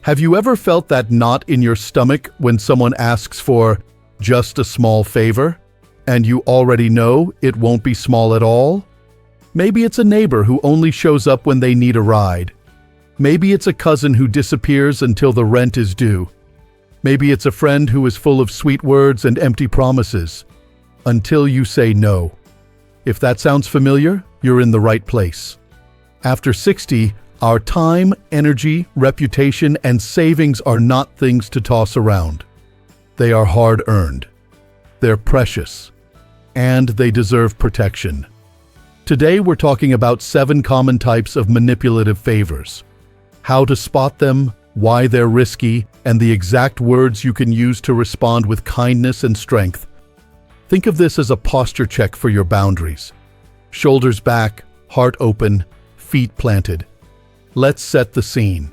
Have you ever felt that knot in your stomach when someone asks for just a small favor, and you already know it won't be small at all? Maybe it's a neighbor who only shows up when they need a ride. Maybe it's a cousin who disappears until the rent is due. Maybe it's a friend who is full of sweet words and empty promises, until you say no. If that sounds familiar, you're in the right place. After 60, our time, energy, reputation, and savings are not things to toss around. They are hard-earned. They're precious. And they deserve protection. Today we're talking about 7 common types of manipulative favors. How to spot them, why they're risky, and the exact words you can use to respond with kindness and strength. Think of this as a posture check for your boundaries. Shoulders back, heart open, feet planted. Let's set the scene.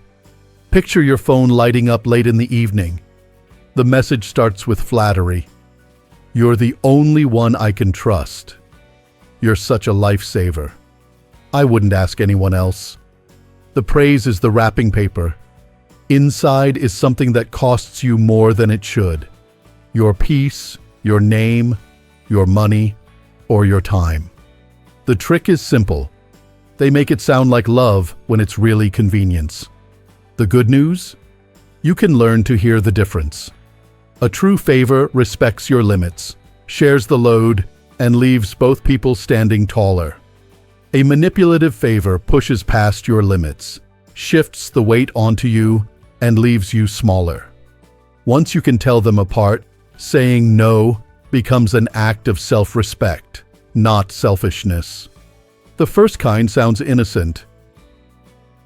Picture your phone lighting up late in the evening. The message starts with flattery. "You're the only one I can trust. You're such a lifesaver. I wouldn't ask anyone else." The praise is the wrapping paper. Inside is something that costs you more than it should. Your peace, your name, your money, or your time. The trick is simple. They make it sound like love when it's really convenience. The good news? You can learn to hear the difference. A true favor respects your limits, shares the load, and leaves both people standing taller. A manipulative favor pushes past your limits, shifts the weight onto you, and leaves you smaller. Once you can tell them apart, saying no becomes an act of self-respect, not selfishness. The first kind sounds innocent.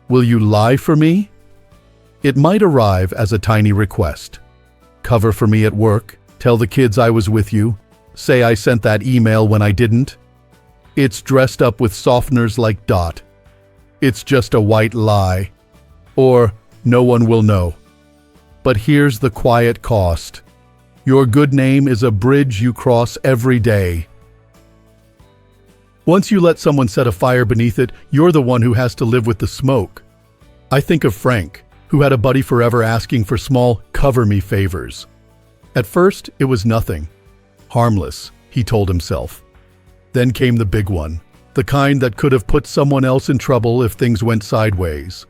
"Will you lie for me?" It might arrive as a tiny request. "Cover for me at work, tell the kids I was with you, say I sent that email when I didn't." It's dressed up with softeners like "dot." "It's just a white lie." Or, "No one will know." But here's the quiet cost. Your good name is a bridge you cross every day. Once you let someone set a fire beneath it, you're the one who has to live with the smoke. I think of Frank, who had a buddy forever asking for small cover-me favors. At first, it was nothing. Harmless, he told himself. Then came the big one, the kind that could have put someone else in trouble if things went sideways.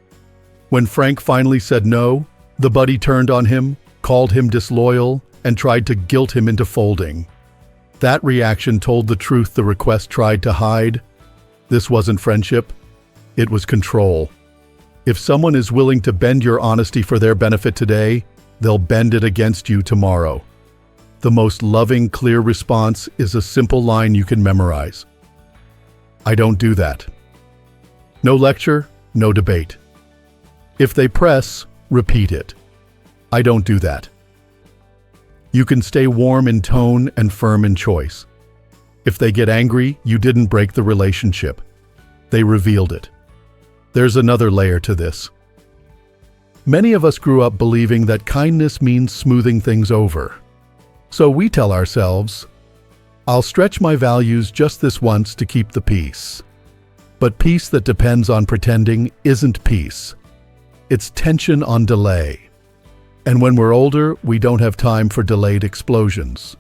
When Frank finally said no, the buddy turned on him, called him disloyal, and tried to guilt him into folding. That reaction told the truth the request tried to hide. This wasn't friendship, it was control. If someone is willing to bend your honesty for their benefit today, they'll bend it against you tomorrow. The most loving, clear response is a simple line you can memorize. "I don't do that." No lecture, no debate. If they press, repeat it. "I don't do that." You can stay warm in tone and firm in choice. If they get angry, you didn't break the relationship. They revealed it. There's another layer to this. Many of us grew up believing that kindness means smoothing things over. So we tell ourselves, "I'll stretch my values just this once to keep the peace." But peace that depends on pretending isn't peace. It's tension on delay. And when we're older, we don't have time for delayed explosions.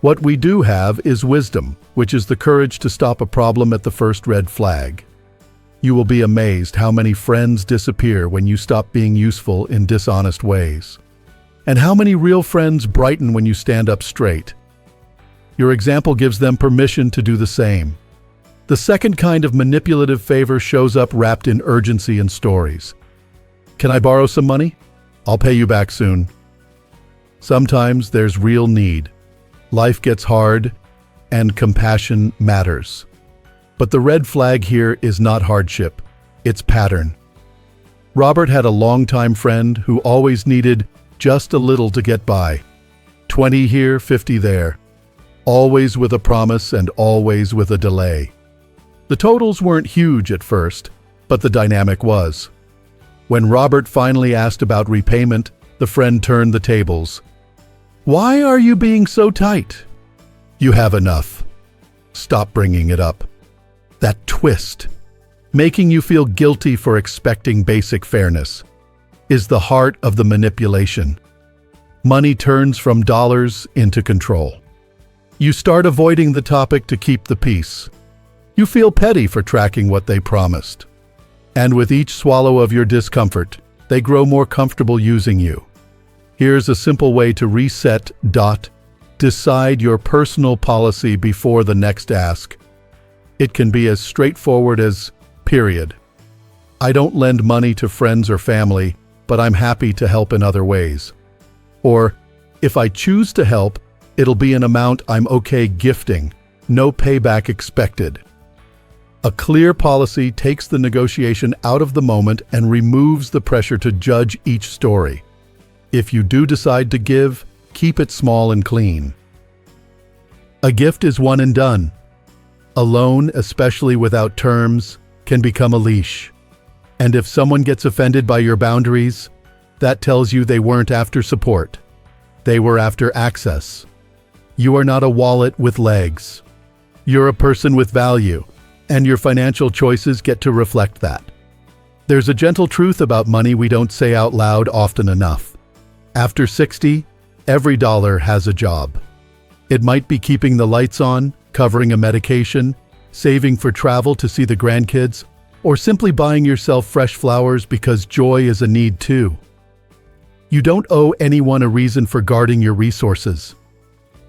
What we do have is wisdom, which is the courage to stop a problem at the first red flag. You will be amazed how many friends disappear when you stop being useful in dishonest ways. And how many real friends brighten when you stand up straight. Your example gives them permission to do the same. The second kind of manipulative favor shows up wrapped in urgency and stories. "Can I borrow some money? I'll pay you back soon." Sometimes there's real need. Life gets hard, and compassion matters. But the red flag here is not hardship, it's pattern. Robert had a longtime friend who always needed just a little to get by. 20 here, 50 there. Always with a promise and always with a delay. The totals weren't huge at first, but the dynamic was. When Robert finally asked about repayment, the friend turned the tables. "Why are you being so tight?" "You have enough. Stop bringing it up." That twist, making you feel guilty for expecting basic fairness. is the heart of the manipulation. Money turns from dollars into control. You start avoiding the topic to keep the peace. You feel petty for tracking what they promised. And with each swallow of your discomfort, they grow more comfortable using you. Here's a simple way to reset. Decide your personal policy before the next ask. It can be as straightforward as, period. I don't lend money to friends or family, but I'm happy to help in other ways. Or, if I choose to help, it'll be an amount I'm okay gifting, no payback expected. A clear policy takes the negotiation out of the moment and removes the pressure to judge each story. If you do decide to give, keep it small and clean. A gift is one and done. A loan, especially without terms, can become a leash. And if someone gets offended by your boundaries, that tells you they weren't after support. They were after access. You are not a wallet with legs. You're a person with value, and your financial choices get to reflect that. There's a gentle truth about money we don't say out loud often enough. After 60, every dollar has a job. It might be keeping the lights on, covering a medication, saving for travel to see the grandkids, or simply buying yourself fresh flowers because joy is a need too. You don't owe anyone a reason for guarding your resources.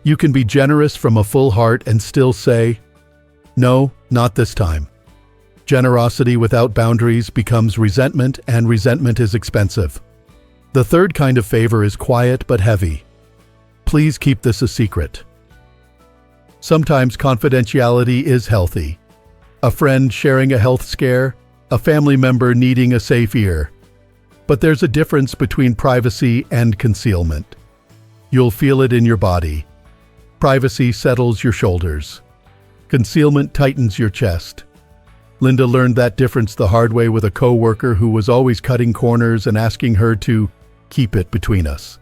You can be generous from a full heart and still say, "No, not this time." Generosity without boundaries becomes resentment, and resentment is expensive. The third kind of favor is quiet but heavy. Please keep this a secret. Sometimes confidentiality is healthy. A friend sharing a health scare, a family member needing a safe ear. But there's a difference between privacy and concealment. You'll feel it in your body. Privacy settles your shoulders. Concealment tightens your chest. Linda learned that difference the hard way with a coworker who was always cutting corners and asking her to keep it between us.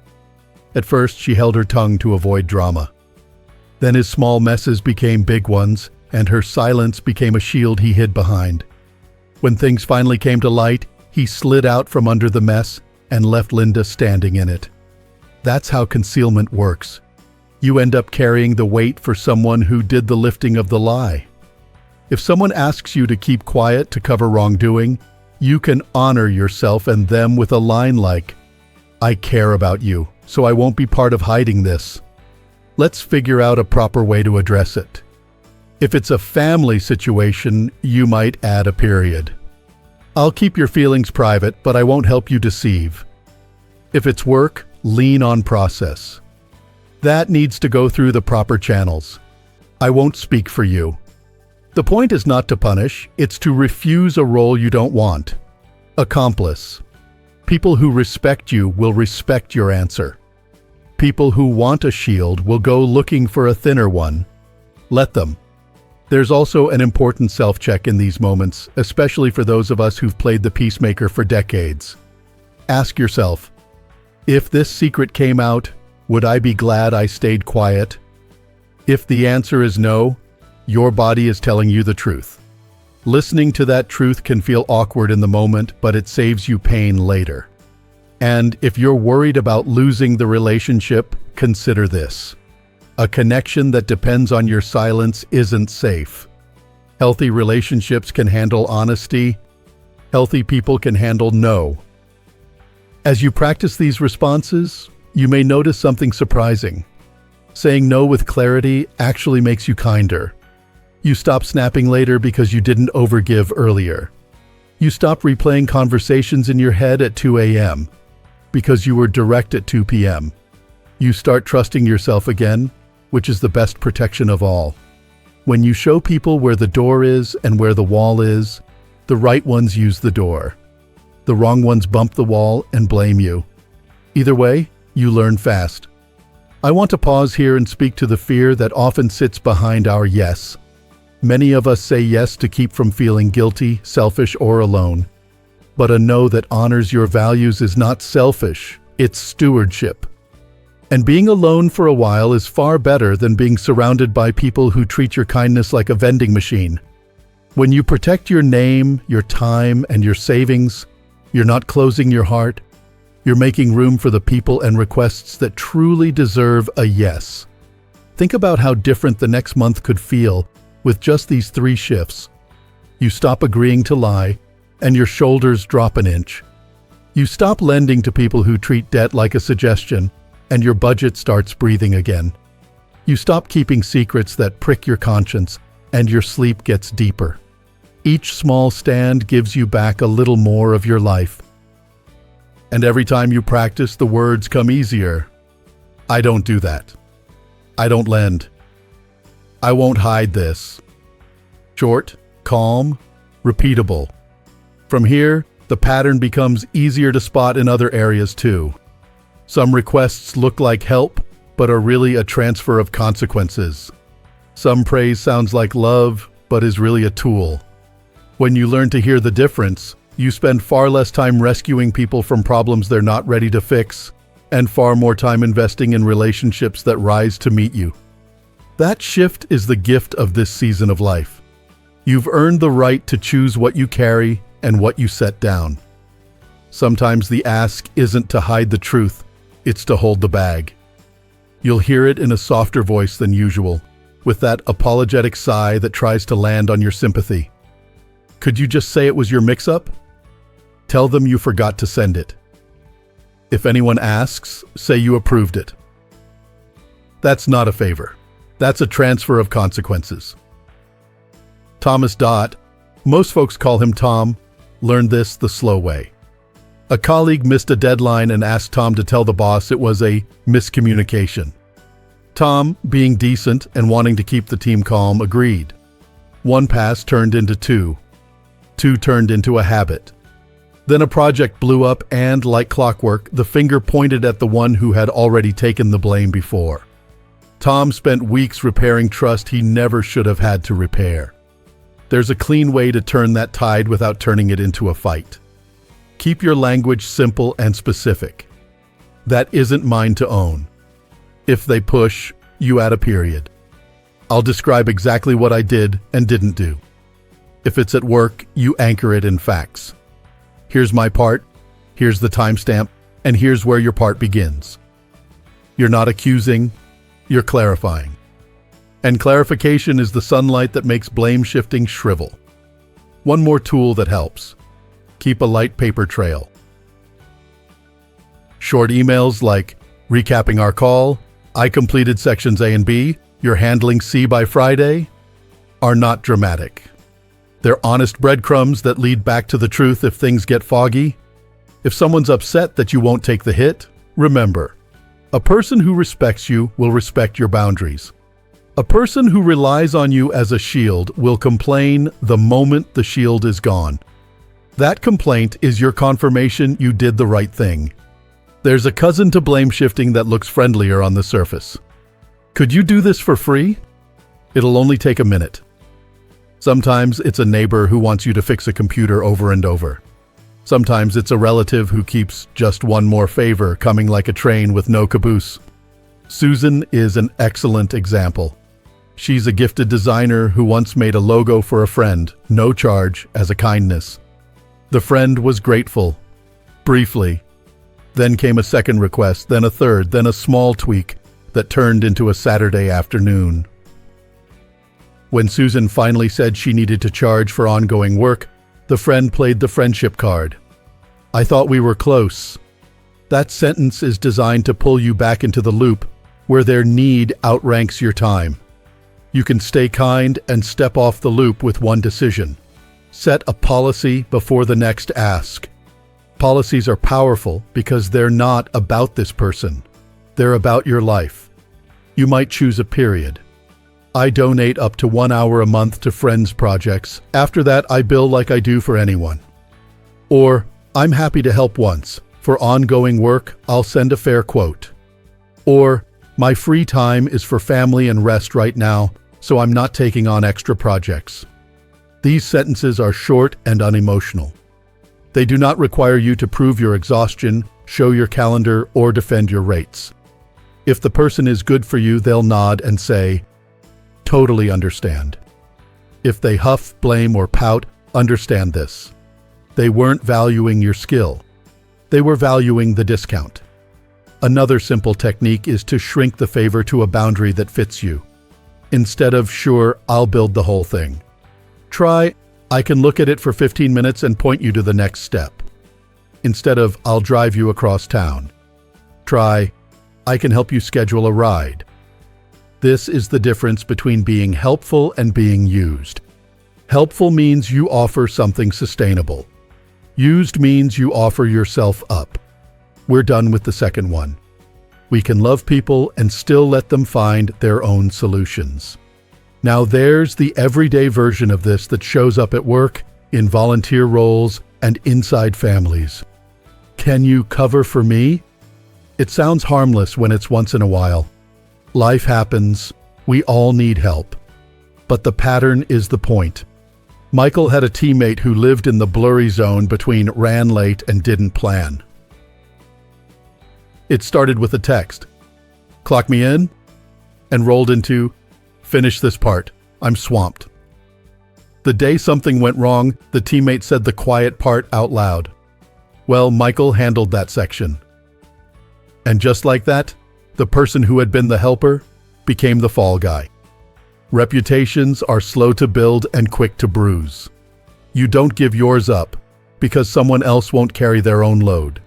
At first, she held her tongue to avoid drama. Then his small messes became big ones, and her silence became a shield he hid behind. When things finally came to light, he slid out from under the mess and left Linda standing in it. That's how concealment works. You end up carrying the weight for someone who did the lifting of the lie. If someone asks you to keep quiet to cover wrongdoing, you can honor yourself and them with a line like, "I care about you, so I won't be part of hiding this. Let's figure out a proper way to address it." If it's a family situation, you might add a period. "I'll keep your feelings private, but I won't help you deceive." If it's work, lean on process. That needs to go through the proper channels. "I won't speak for you." The point is not to punish, it's to refuse a role you don't want. Accomplice. People who respect you will respect your answer. People who want a shield will go looking for a thinner one. Let them. There's also an important self-check in these moments, especially for those of us who've played the peacemaker for decades. Ask yourself, if this secret came out, would I be glad I stayed quiet? If the answer is no, your body is telling you the truth. Listening to that truth can feel awkward in the moment, but it saves you pain later. And if you're worried about losing the relationship, consider this. A connection that depends on your silence isn't safe. Healthy relationships can handle honesty. Healthy people can handle no. As you practice these responses, you may notice something surprising. Saying no with clarity actually makes you kinder. You stop snapping later because you didn't overgive earlier. You stop replaying conversations in your head at 2 a.m. because you were direct at 2 p.m. You start trusting yourself again, which is the best protection of all. When you show people where the door is and where the wall is, the right ones use the door. The wrong ones bump the wall and blame you. Either way, you learn fast. I want to pause here and speak to the fear that often sits behind our yes. Many of us say yes to keep from feeling guilty, selfish, or alone. But a no that honors your values is not selfish, it's stewardship. And being alone for a while is far better than being surrounded by people who treat your kindness like a vending machine. When you protect your name, your time, and your savings, you're not closing your heart, You're making room for the people and requests that truly deserve a yes. Think about how different the next month could feel with just these 3 shifts. You stop agreeing to lie, and your shoulders drop an inch. You stop lending to people who treat debt like a suggestion, and your budget starts breathing again. You stop keeping secrets that prick your conscience, and your sleep gets deeper. Each small stand gives you back a little more of your life. And every time you practice, the words come easier. I don't do that. I don't lend. I won't hide this. Short, calm, repeatable. From here, the pattern becomes easier to spot in other areas too. Some requests look like help, but are really a transfer of consequences. Some praise sounds like love, but is really a tool. When you learn to hear the difference, you spend far less time rescuing people from problems they're not ready to fix, and far more time investing in relationships that rise to meet you. That shift is the gift of this season of life. You've earned the right to choose what you carry and what you set down. Sometimes the ask isn't to hide the truth, it's to hold the bag. You'll hear it in a softer voice than usual, with that apologetic sigh that tries to land on your sympathy. Could you just say it was your mix-up? Tell them you forgot to send it. If anyone asks, say you approved it. That's not a favor. That's a transfer of consequences. Thomas Dot, most folks call him Tom, learned this the slow way. A colleague missed a deadline and asked Tom to tell the boss it was a miscommunication. Tom, being decent and wanting to keep the team calm, agreed. 1 pass turned into 2. 2 turned into a habit. Then a project blew up and, like clockwork, the finger pointed at the one who had already taken the blame before. Tom spent weeks repairing trust he never should have had to repair. There's a clean way to turn that tide without turning it into a fight. Keep your language simple and specific. That isn't mine to own. If they push, you add a period. I'll describe exactly what I did and didn't do. If it's at work, you anchor it in facts. Here's my part, here's the timestamp, and here's where your part begins. You're not accusing, you're clarifying. And clarification is the sunlight that makes blame shifting shrivel. One more tool that helps. Keep a light paper trail. Short emails like, recapping our call, I completed sections A and B, you're handling C by Friday, are not dramatic. They're honest breadcrumbs that lead back to the truth if things get foggy. If someone's upset that you won't take the hit, remember, a person who respects you will respect your boundaries. A person who relies on you as a shield will complain the moment the shield is gone. That complaint is your confirmation you did the right thing. There's a cousin to blame shifting that looks friendlier on the surface. Could you do this for free? It'll only take a minute. Sometimes it's a neighbor who wants you to fix a computer over and over. Sometimes it's a relative who keeps just one more favor coming like a train with no caboose. Susan is an excellent example. She's a gifted designer who once made a logo for a friend, no charge, as a kindness. The friend was grateful, briefly. Then came a second request, then a third, then a small tweak that turned into a Saturday afternoon. When Susan finally said she needed to charge for ongoing work, the friend played the friendship card. I thought we were close. That sentence is designed to pull you back into the loop where their need outranks your time. You can stay kind and step off the loop with one decision. Set a policy before the next ask. Policies are powerful because they're not about this person. They're about your life. You might choose a period. I donate up to 1 hour a month to friends' projects. After that, I bill like I do for anyone. Or, I'm happy to help once. For ongoing work, I'll send a fair quote. Or, my free time is for family and rest right now, so I'm not taking on extra projects. These sentences are short and unemotional. They do not require you to prove your exhaustion, show your calendar, or defend your rates. If the person is good for you, they'll nod and say, totally understand. If they huff, blame, or pout, understand this. They weren't valuing your skill. They were valuing the discount. Another simple technique is to shrink the favor to a boundary that fits you. Instead of, "Sure, I'll build the whole thing," try, "I can look at it for 15 minutes and point you to the next step." Instead of, "I'll drive you across town," try, "I can help you schedule a ride." This is the difference between being helpful and being used. Helpful means you offer something sustainable. Used means you offer yourself up. We're done with the second one. We can love people and still let them find their own solutions. Now there's the everyday version of this that shows up at work, in volunteer roles, and inside families. Can you cover for me? It sounds harmless when it's once in a while. Life happens. We all need help. But the pattern is the point. Michael had a teammate who lived in the blurry zone between ran late and didn't plan. It started with a text, "Clock me in," and rolled into, "Finish this part. I'm swamped." The day something went wrong, the teammate said the quiet part out loud. Well, Michael handled that section. And just like that, the person who had been the helper became the fall guy. Reputations are slow to build and quick to bruise. You don't give yours up because someone else won't carry their own load.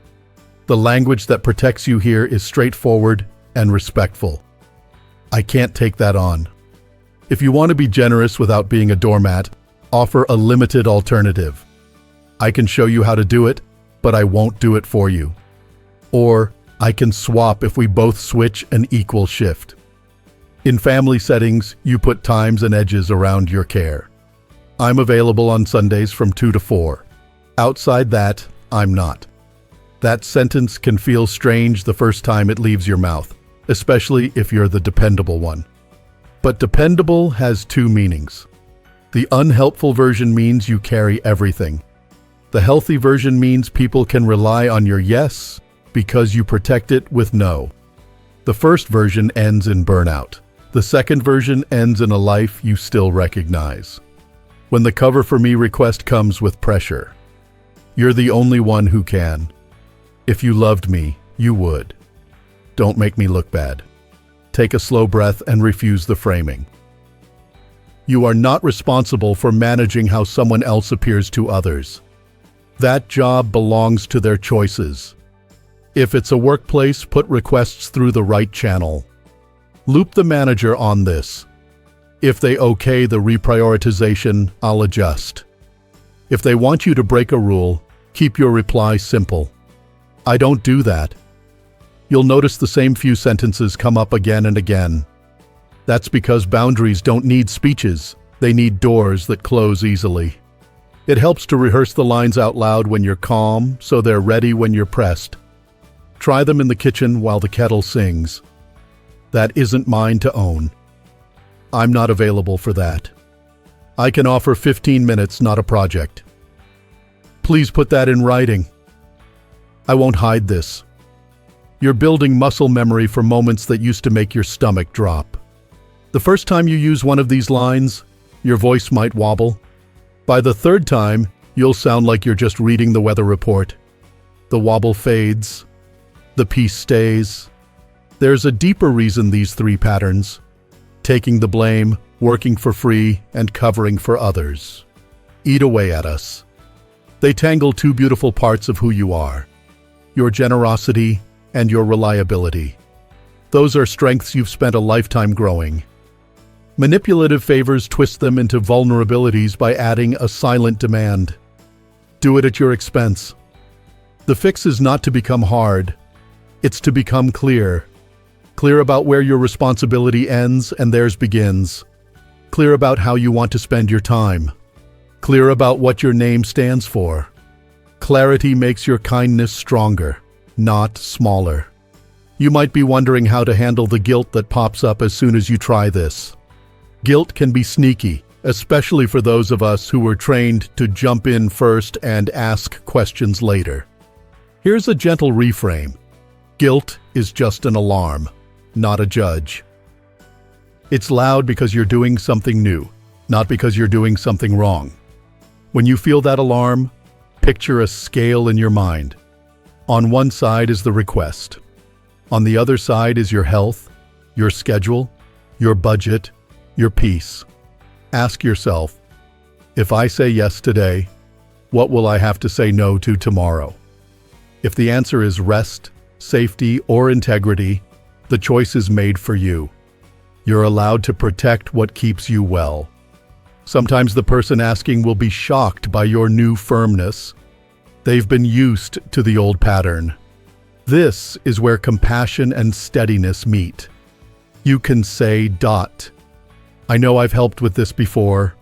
The language that protects you here is straightforward and respectful. "I can't take that on." If you want to be generous without being a doormat, offer a limited alternative. "I can show you how to do it, but I won't do it for you." Or, "I can swap if we both switch an equal shift." In family settings, you put times and edges around your care. "I'm available on Sundays from 2 to 4. Outside that, I'm not." That sentence can feel strange the first time it leaves your mouth, especially if you're the dependable one. But dependable has two meanings. The unhelpful version means you carry everything. The healthy version means people can rely on your yes because you protect it with no. The first version ends in burnout. The second version ends in a life you still recognize. When the cover for me request comes with pressure, you're the only one who can. If you loved me, you would. Don't make me look bad. Take a slow breath and refuse the framing. You are not responsible for managing how someone else appears to others. That job belongs to their choices. If it's a workplace, put requests through the right channel. Loop the manager on this. If they okay the reprioritization, I'll adjust. If they want you to break a rule, keep your reply simple. "I don't do that." You'll notice the same few sentences come up again and again. That's because boundaries don't need speeches. They need doors that close easily. It helps to rehearse the lines out loud when you're calm, so they're ready when you're pressed. Try them in the kitchen while the kettle sings. "That isn't mine to own. I'm not available for that. I can offer 15 minutes, not a project. Please put that in writing. I won't hide this." You're building muscle memory for moments that used to make your stomach drop. The first time you use one of these lines, your voice might wobble. By the third time, you'll sound like you're just reading the weather report. The wobble fades. The peace stays. There's a deeper reason these three patterns: taking the blame, working for free, and covering for others, eat away at us. They tangle two beautiful parts of who you are: your generosity and your reliability. Those are strengths you've spent a lifetime growing. Manipulative favors twist them into vulnerabilities by adding a silent demand. Do it at your expense. The fix is not to become hard. It's to become clear. Clear about where your responsibility ends and theirs begins. Clear about how you want to spend your time. Clear about what your name stands for. Clarity makes your kindness stronger, not smaller. You might be wondering how to handle the guilt that pops up as soon as you try this. Guilt can be sneaky, especially for those of us who were trained to jump in first and ask questions later. Here's a gentle reframe. Guilt is just an alarm, not a judge. It's loud because you're doing something new, not because you're doing something wrong. When you feel that alarm, picture a scale in your mind. On one side is the request. On the other side is your health, your schedule, your budget, your peace. Ask yourself, if I say yes today, what will I have to say no to tomorrow? If the answer is rest, safety, or integrity, the choice is made for you. You're allowed to protect what keeps you well. Sometimes the person asking will be shocked by your new firmness. They've been used to the old pattern. This is where compassion and steadiness meet. You can say, I know I've helped with this before.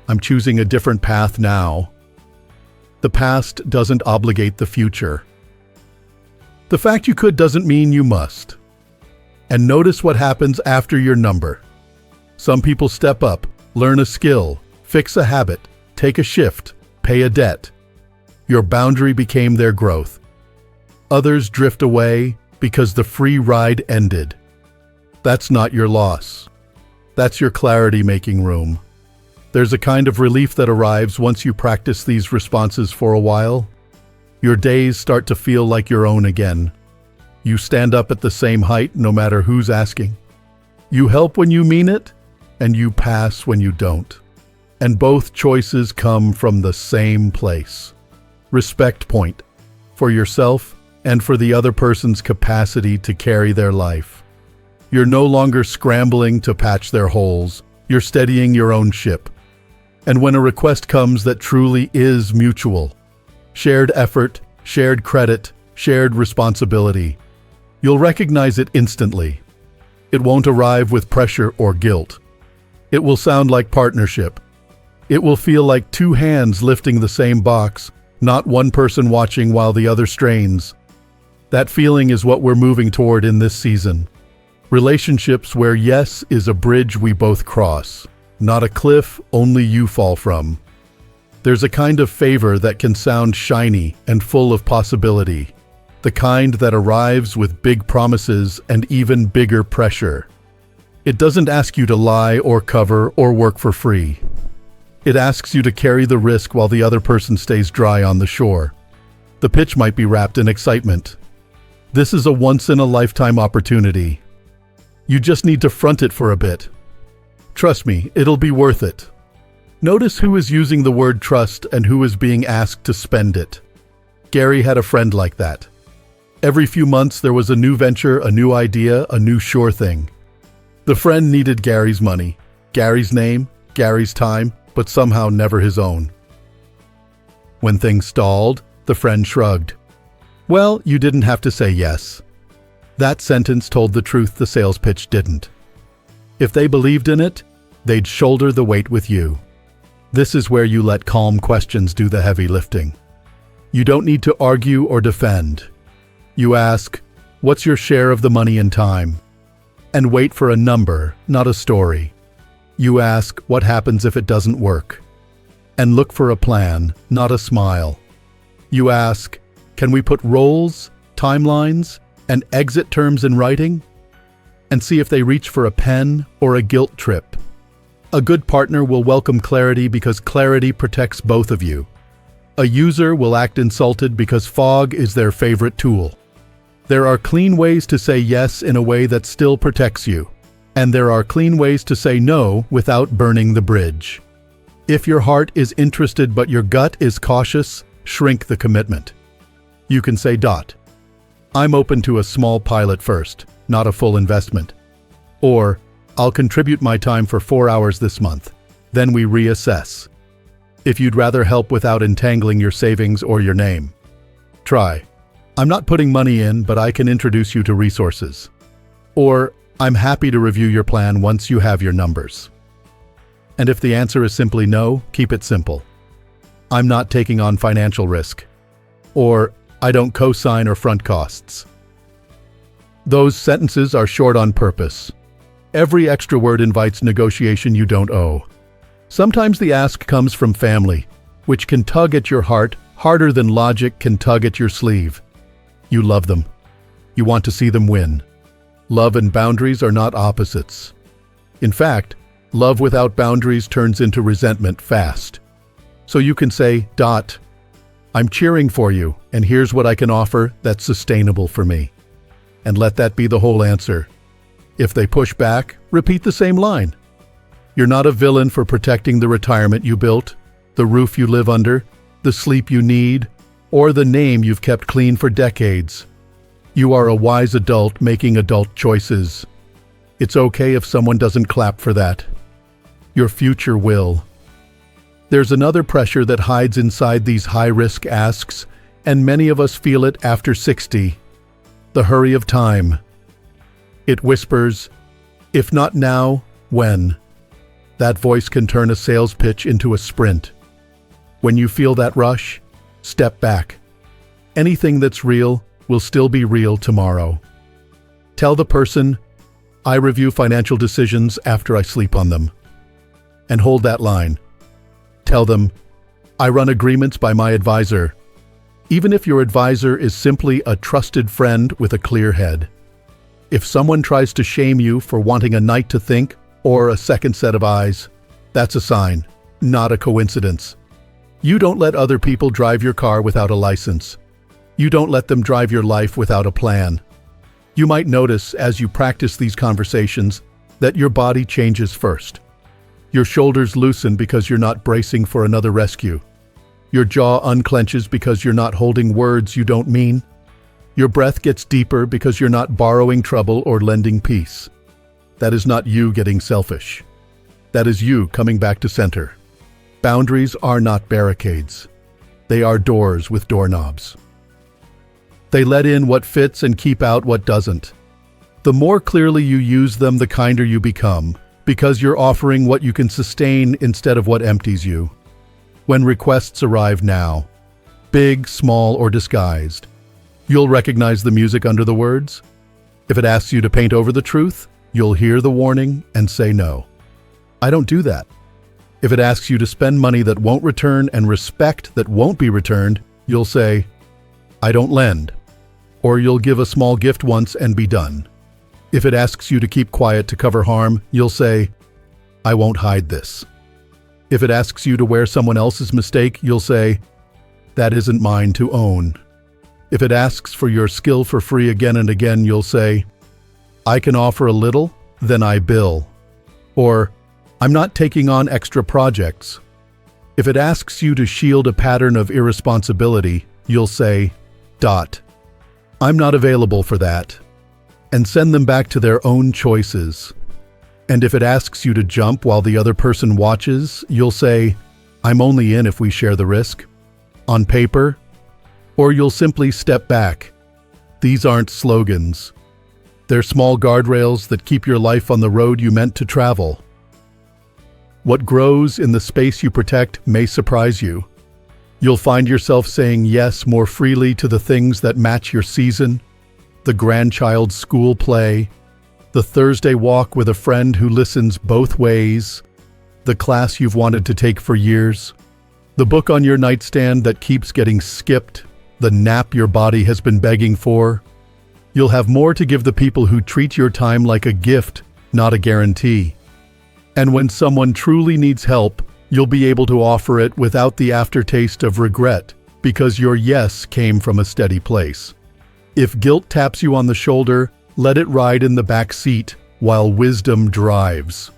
I'm choosing a different path now. The past doesn't obligate the future. The fact you could doesn't mean you must. And notice what happens after your number. Some people step up, learn a skill, fix a habit, take a shift, pay a debt. Your boundary became their growth. Others drift away because the free ride ended. That's not your loss. That's your clarity making room. There's a kind of relief that arrives once you practice these responses for a while. Your days start to feel like your own again. You stand up at the same height no matter who's asking. You help when you mean it, and you pass when you don't. And both choices come from the same place. Respect point, for yourself and for the other person's capacity to carry their life. You're no longer scrambling to patch their holes. You're steadying your own ship. And when a request comes that truly is mutual, shared effort, shared credit, shared responsibility, you'll recognize it instantly. It won't arrive with pressure or guilt. It will sound like partnership. It will feel like two hands lifting the same box, not one person watching while the other strains. That feeling is what we're moving toward in this season. Relationships where yes is a bridge we both cross, not a cliff only you fall from. There's a kind of favor that can sound shiny and full of possibility, the kind that arrives with big promises and even bigger pressure. It doesn't ask you to lie or cover or work for free. It asks you to carry the risk while the other person stays dry on the shore. The pitch might be wrapped in excitement. This is a once-in-a-lifetime opportunity. You just need to front it for a bit. Trust me, it'll be worth it. Notice who is using the word trust and who is being asked to spend it. Gary had a friend like that. Every few months there was a new venture, a new idea, a new sure thing. The friend needed Gary's money, Gary's name, Gary's time, but somehow never his own. When things stalled, the friend shrugged. Well, you didn't have to say yes. That sentence told the truth the sales pitch didn't. If they believed in it, they'd shoulder the weight with you. This is where you let calm questions do the heavy lifting. You don't need to argue or defend. You ask, what's your share of the money and time? And wait for a number, not a story. You ask, what happens if it doesn't work? And look for a plan, not a smile. You ask, can we put roles, timelines, and exit terms in writing? And see if they reach for a pen or a guilt trip. A good partner will welcome clarity because clarity protects both of you. A user will act insulted because fog is their favorite tool. There are clean ways to say yes in a way that still protects you. And there are clean ways to say no without burning the bridge. If your heart is interested but your gut is cautious, shrink the commitment. You can say, I'm open to a small pilot first, not a full investment. Or, I'll contribute my time for 4 hours this month. Then we reassess. If you'd rather help without entangling your savings or your name. Try, I'm not putting money in, but I can introduce you to resources. Or, I'm happy to review your plan once you have your numbers. And if the answer is simply no, keep it simple. I'm not taking on financial risk. Or, I don't co-sign or front costs. Those sentences are short on purpose. Every extra word invites negotiation you don't owe. Sometimes the ask comes from family, which can tug at your heart harder than logic can tug at your sleeve. You love them. You want to see them win. Love and boundaries are not opposites. In fact, love without boundaries turns into resentment fast. So you can say, I'm cheering for you, and here's what I can offer that's sustainable for me. And let that be the whole answer. If they push back, repeat the same line. You're not a villain for protecting the retirement you built, the roof you live under, the sleep you need, or the name you've kept clean for decades. You are a wise adult making adult choices. It's okay if someone doesn't clap for that. Your future will. There's another pressure that hides inside these high-risk asks, and many of us feel it after 60. The hurry of time. It whispers, if not now, when? That voice can turn a sales pitch into a sprint. When you feel that rush, step back. Anything that's real will still be real tomorrow. Tell the person, I review financial decisions after I sleep on them. And hold that line. Tell them, I run agreements by my advisor, even if your advisor is simply a trusted friend with a clear head. If someone tries to shame you for wanting a night to think or a second set of eyes, that's a sign, not a coincidence. You don't let other people drive your car without a license. You don't let them drive your life without a plan. You might notice as you practice these conversations that your body changes first. Your shoulders loosen because you're not bracing for another rescue. Your jaw unclenches because you're not holding words you don't mean. Your breath gets deeper because you're not borrowing trouble or lending peace. That is not you getting selfish. That is you coming back to center. Boundaries are not barricades. They are doors with doorknobs. They let in what fits and keep out what doesn't. The more clearly you use them, the kinder you become, because you're offering what you can sustain instead of what empties you. When requests arrive now, big, small, or disguised, you'll recognize the music under the words. If it asks you to paint over the truth, you'll hear the warning and say no. I don't do that. If it asks you to spend money that won't return and respect that won't be returned, you'll say, I don't lend. Or you'll give a small gift once and be done. If it asks you to keep quiet to cover harm, you'll say, I won't hide this. If it asks you to wear someone else's mistake, you'll say, that isn't mine to own. If it asks for your skill for free again and again, you'll say, I can offer a little, then I bill. Or, I'm not taking on extra projects. If it asks you to shield a pattern of irresponsibility, you'll say, I'm not available for that. And send them back to their own choices. And if it asks you to jump while the other person watches, you'll say, I'm only in if we share the risk. On paper. Or you'll simply step back. These aren't slogans. They're small guardrails that keep your life on the road you meant to travel. What grows in the space you protect may surprise you. You'll find yourself saying yes more freely to the things that match your season. The grandchild's school play, the Thursday walk with a friend who listens both ways, the class you've wanted to take for years, the book on your nightstand that keeps getting skipped, the nap your body has been begging for. You'll have more to give the people who treat your time like a gift, not a guarantee. And when someone truly needs help, you'll be able to offer it without the aftertaste of regret, because your yes came from a steady place. If guilt taps you on the shoulder, let it ride in the back seat while wisdom drives.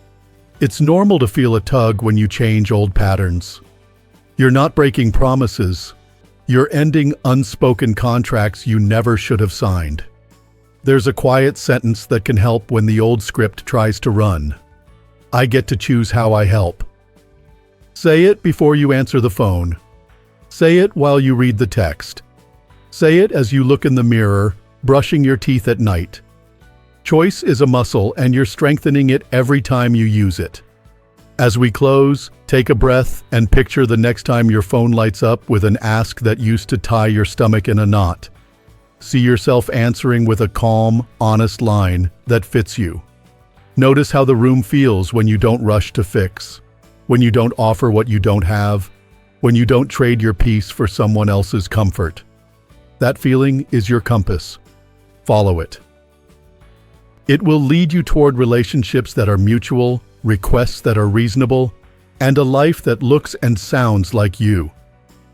It's normal to feel a tug when you change old patterns. You're not breaking promises. You're ending unspoken contracts you never should have signed. There's a quiet sentence that can help when the old script tries to run. I get to choose how I help. Say it before you answer the phone. Say it while you read the text. Say it as you look in the mirror, brushing your teeth at night. Choice is a muscle, and you're strengthening it every time you use it. As we close, take a breath and picture the next time your phone lights up with an ask that used to tie your stomach in a knot. See yourself answering with a calm, honest line that fits you. Notice how the room feels when you don't rush to fix, when you don't offer what you don't have, when you don't trade your peace for someone else's comfort. That feeling is your compass. Follow it. It will lead you toward relationships that are mutual, requests that are reasonable, and a life that looks and sounds like you.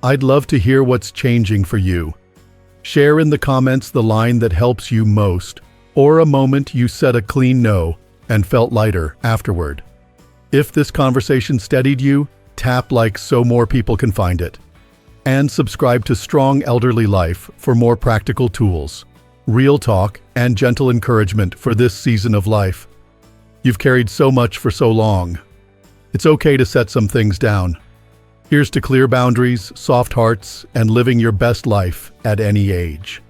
I'd love to hear what's changing for you. Share in the comments the line that helps you most, or a moment you said a clean no and felt lighter afterward. If this conversation steadied you, tap like so more people can find it. And subscribe to Strong Elderly Life for more practical tools, real talk, and gentle encouragement for this season of life. You've carried so much for so long. It's okay to set some things down. Here's to clear boundaries, soft hearts, and living your best life at any age.